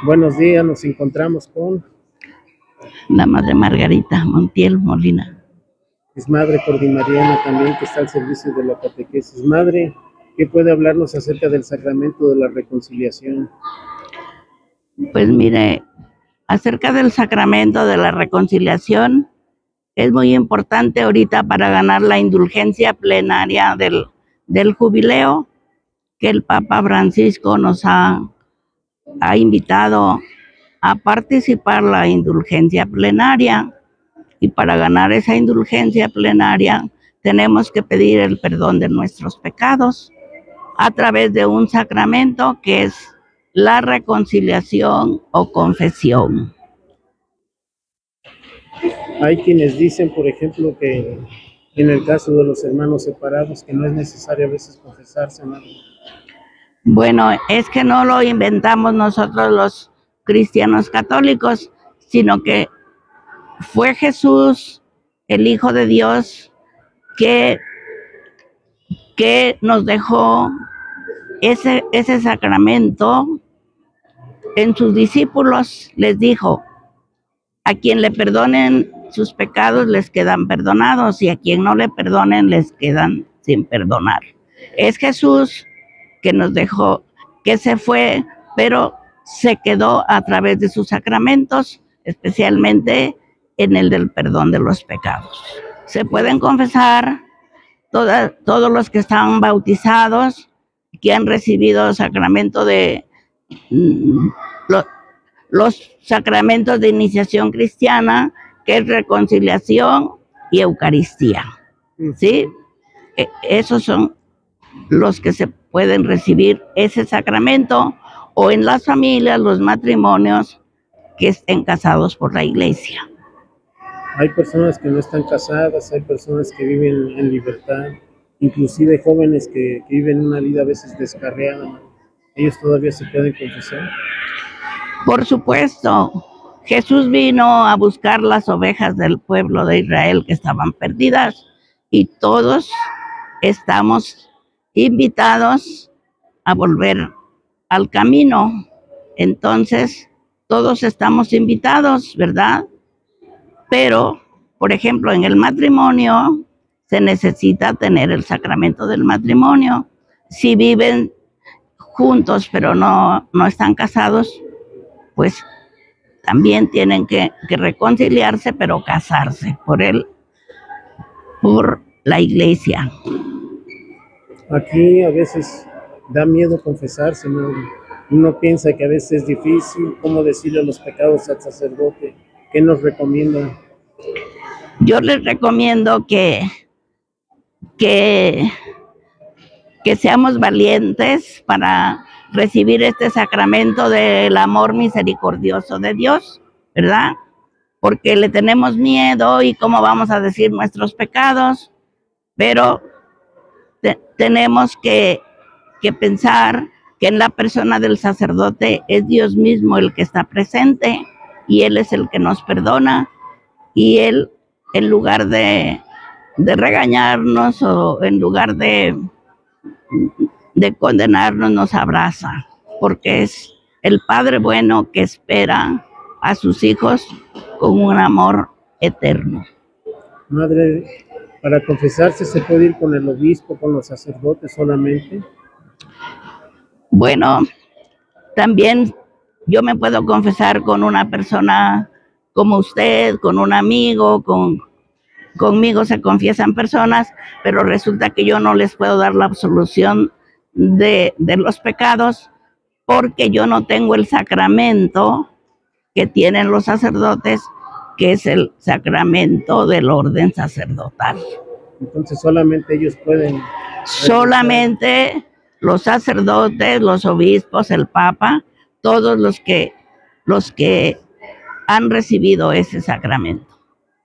Buenos días, nos encontramos con la Madre Margarita Montiel Molina. es Madre Cordimariana también, que está al servicio de la catequesis. Madre, ¿qué puede hablarnos acerca del sacramento de la reconciliación? Pues mire, acerca del sacramento de la reconciliación, es muy importante ahorita para ganar la indulgencia plenaria del jubileo, que el Papa Francisco nos ha invitado a participar la indulgencia plenaria. Y para ganar esa indulgencia plenaria tenemos que pedir el perdón de nuestros pecados a través de un sacramento que es la reconciliación o confesión. Hay quienes dicen, por ejemplo, que en el caso de los hermanos separados, que no es necesario a veces confesarse, ¿no? Bueno, es que no lo inventamos nosotros los cristianos católicos, sino que fue Jesús, el Hijo de Dios, que nos dejó ese sacramento en sus discípulos. Les dijo: a quien le perdonen sus pecados les quedan perdonados, y a quien no le perdonen les quedan sin perdonar. Es Jesús que nos dejó, que se fue, pero se quedó a través de sus sacramentos, especialmente en el del perdón de los pecados. Se pueden confesar todos los que están bautizados, que han recibido el sacramento de los sacramentos de iniciación cristiana, que es reconciliación y Eucaristía, ¿sí? Esos son los que se pueden recibir ese sacramento, o en las familias, los matrimonios que estén casados por la iglesia. Hay personas que no están casadas, hay personas que viven en libertad, inclusive jóvenes que viven una vida a veces descarriada. ¿Ellos todavía se pueden confesar? Por supuesto, Jesús vino a buscar las ovejas del pueblo de Israel que estaban perdidas, y todos estamos invitados a volver al camino. Entonces, todos estamos invitados, ¿verdad? Pero, por ejemplo, en el matrimonio se necesita tener el sacramento del matrimonio. Si viven juntos pero no están casados, pues también tienen que reconciliarse, pero casarse por la iglesia. Aquí a veces da miedo confesarse, ¿no? Uno piensa que a veces es difícil, ¿cómo decirle los pecados al sacerdote? ¿Qué nos recomienda? Yo les recomiendo que seamos valientes para recibir este sacramento del amor misericordioso de Dios, ¿verdad? Porque le tenemos miedo y cómo vamos a decir nuestros pecados, pero tenemos que pensar que en la persona del sacerdote es Dios mismo el que está presente, y Él es el que nos perdona, y Él, en lugar de regañarnos o en lugar de condenarnos, nos abraza, porque es el Padre bueno que espera a sus hijos con un amor eterno. Madre, para confesarse se puede ir con el obispo, con los sacerdotes solamente. Bueno, también yo me puedo confesar con una persona como usted, con un amigo, conmigo se confiesan personas, pero resulta que yo no les puedo dar la absolución de los pecados, porque yo no tengo el sacramento que tienen los sacerdotes, que es el sacramento del orden sacerdotal. Entonces solamente ellos pueden... Solamente los sacerdotes, los obispos, el Papa, todos los que han recibido ese sacramento.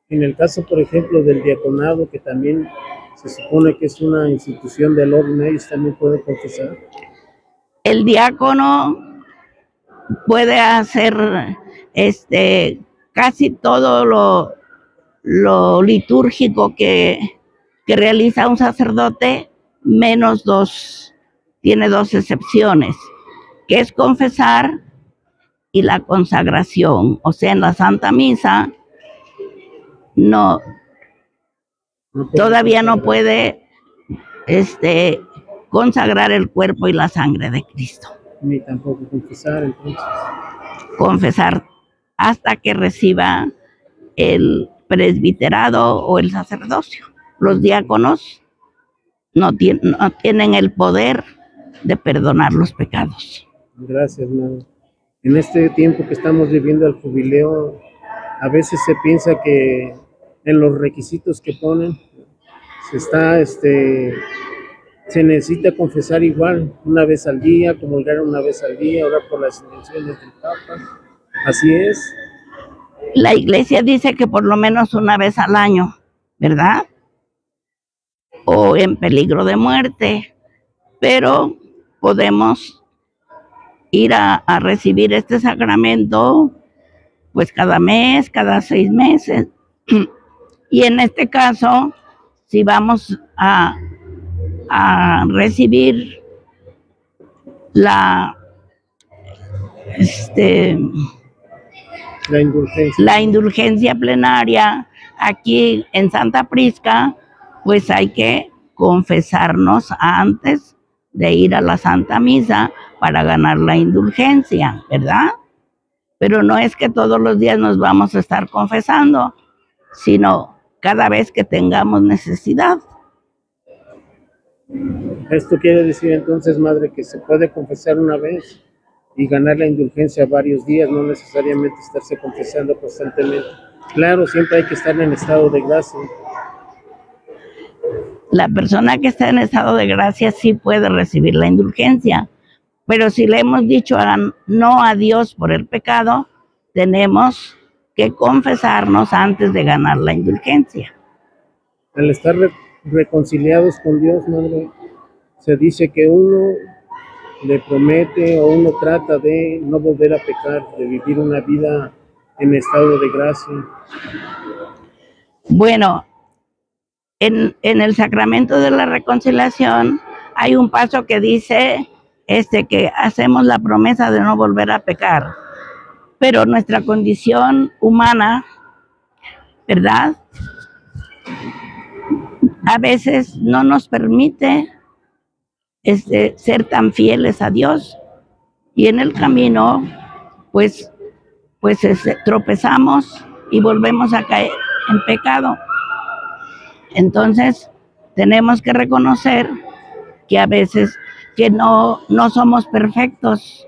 En el caso, por ejemplo, del diaconado, que también se supone que es una institución del orden, ¿ellos también pueden confesar? El diácono puede hacer casi todo lo litúrgico que realiza un sacerdote, menos tiene dos excepciones, que es confesar y la consagración, o sea, en la Santa Misa, no, todavía no puede consagrar el cuerpo y la sangre de Cristo. Ni tampoco confesar, entonces. Confesar hasta que reciba el presbiterado o el sacerdocio. Los diáconos no tienen el poder de perdonar los pecados. Gracias, madre. En este tiempo que estamos viviendo el jubileo, a veces se piensa que en los requisitos que ponen se necesita confesar igual, una vez al día, comulgar una vez al día, orar por las intenciones del Papa. Así es. La Iglesia dice que por lo menos una vez al año, ¿verdad? O en peligro de muerte, pero podemos ir a recibir este sacramento pues cada mes, cada 6 meses. Y en este caso, si vamos a recibir la indulgencia plenaria aquí en Santa Prisca, pues hay que confesarnos antes de ir a la Santa Misa para ganar la indulgencia, ¿verdad? Pero no es que todos los días nos vamos a estar confesando, sino cada vez que tengamos necesidad. Esto quiere decir entonces, madre, que se puede confesar una vez y ganar la indulgencia varios días, no necesariamente estarse confesando constantemente. Claro, siempre hay que estar en estado de gracia. La persona que está en estado de gracia sí puede recibir la indulgencia, pero si le hemos dicho no a Dios por el pecado, tenemos que confesarnos antes de ganar la indulgencia. Al estar reconciliados con Dios, madre, se dice que uno le promete o uno trata de no volver a pecar, de vivir una vida en estado de gracia. Bueno, en el sacramento de la reconciliación hay un paso que dice que hacemos la promesa de no volver a pecar, pero nuestra condición humana, ¿verdad?, a veces no nos permite ser tan fieles a Dios, y en el camino pues tropezamos y volvemos a caer en pecado. Entonces tenemos que reconocer que a veces que no somos perfectos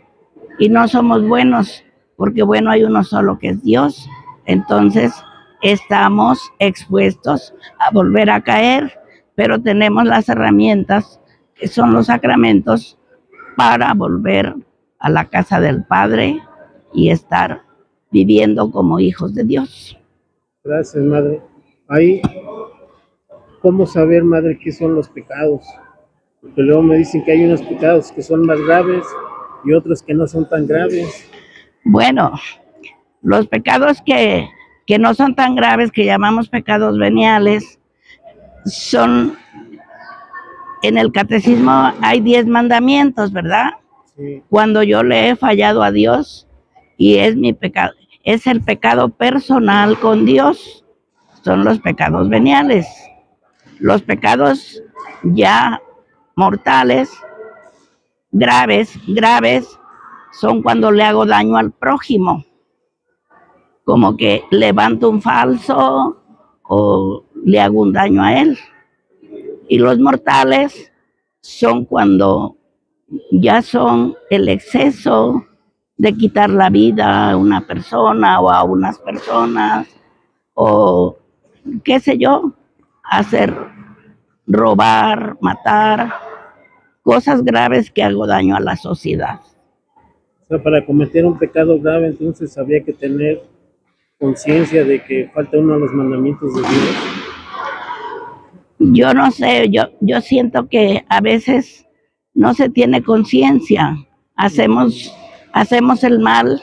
y no somos buenos, porque bueno, hay uno solo que es Dios. Entonces estamos expuestos a volver a caer, pero tenemos las herramientas que son los sacramentos para volver a la casa del Padre y estar viviendo como hijos de Dios. Gracias, madre. Ahí, ¿cómo saber, madre, qué son los pecados? Porque luego me dicen que hay unos pecados que son más graves y otros que no son tan graves. Bueno, los pecados que no son tan graves, que llamamos pecados veniales, son, en el catecismo hay 10 mandamientos, ¿verdad? Sí. Cuando yo le he fallado a Dios y es mi pecado, es el pecado personal con Dios, son los pecados veniales. Los pecados ya mortales, graves, son cuando le hago daño al prójimo, como que levanto un falso o le hago un daño a él. Y los mortales son cuando ya son el exceso de quitar la vida a una persona o a unas personas, o qué sé yo, robar, matar, cosas graves que hago daño a la sociedad. O sea, para cometer un pecado grave, entonces habría que tener conciencia de que falta uno de los mandamientos de Dios. Yo no sé, yo siento que a veces no se tiene conciencia, hacemos el mal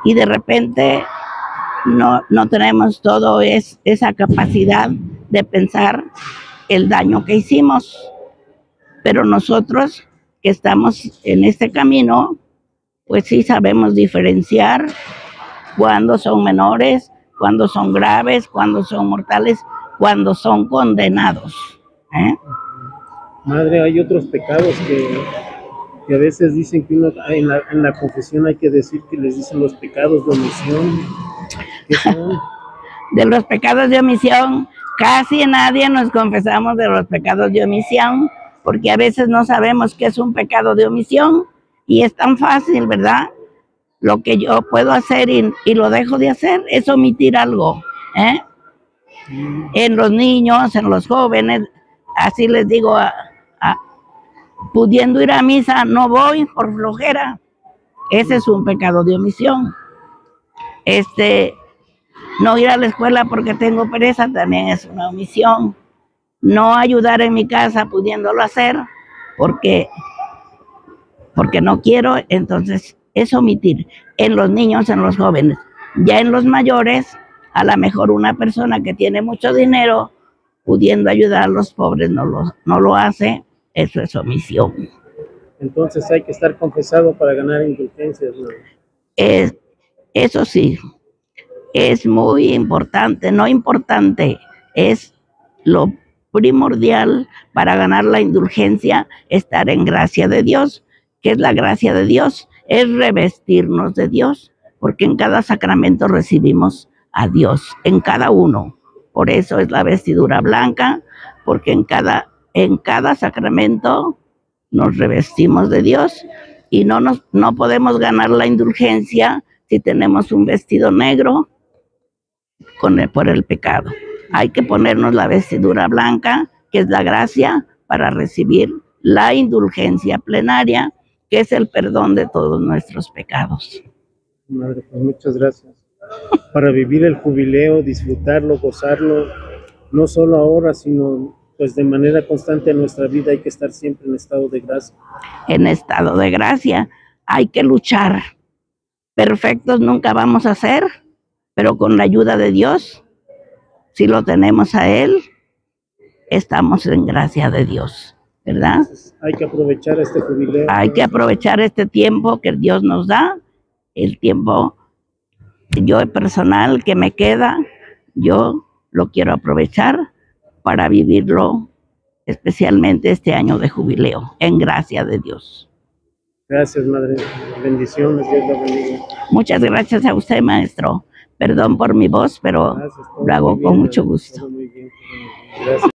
y de repente no tenemos esa capacidad de pensar el daño que hicimos. Pero nosotros que estamos en este camino, pues sí sabemos diferenciar cuando son menores, cuando son graves, cuando son mortales, cuando son condenados. Madre, hay otros pecados que a veces dicen que uno en la confesión hay que decir que les dicen los pecados de omisión. ¿Qué son? De los pecados de omisión, casi nadie nos confesamos de los pecados de omisión, porque a veces no sabemos qué es un pecado de omisión, y es tan fácil, ¿verdad? Lo que yo puedo hacer y lo dejo de hacer es omitir algo, En los niños, en los jóvenes, así les digo, pudiendo ir a misa, no voy por flojera. Ese es un pecado de omisión. No ir a la escuela porque tengo pereza también es una omisión. No ayudar en mi casa pudiéndolo hacer porque no quiero, entonces es omitir. En los niños, en los jóvenes. Ya en los mayores, a lo mejor una persona que tiene mucho dinero, pudiendo ayudar a los pobres, no lo hace, eso es omisión. Entonces hay que estar confesado para ganar indulgencias, ¿no? Eso sí, es muy importante, no importante, es lo primordial para ganar la indulgencia, estar en gracia de Dios. ¿Qué es la gracia de Dios? Es revestirnos de Dios, porque en cada sacramento recibimos a Dios, en cada uno. Por eso es la vestidura blanca, porque en cada sacramento nos revestimos de Dios y no podemos ganar la indulgencia si tenemos un vestido negro por el pecado. Hay que ponernos la vestidura blanca, que es la gracia, para recibir la indulgencia plenaria, que es el perdón de todos nuestros pecados. Madre, pues muchas gracias. Para vivir el jubileo, disfrutarlo, gozarlo, no solo ahora, sino pues de manera constante en nuestra vida, hay que estar siempre en estado de gracia. En estado de gracia, hay que luchar. Perfectos nunca vamos a ser, pero con la ayuda de Dios, si lo tenemos a Él, estamos en gracia de Dios, ¿verdad? Entonces, hay que aprovechar este jubileo. Hay que aprovechar este tiempo que Dios nos da, el tiempo yo personal que me queda, yo lo quiero aprovechar para vivirlo, especialmente este año de jubileo, en gracia de Dios. Gracias, Madre. Bendiciones, Dios la bendiga. Muchas gracias a usted, maestro. Perdón por mi voz, pero lo hago con mucho gusto. Muy bien. Gracias.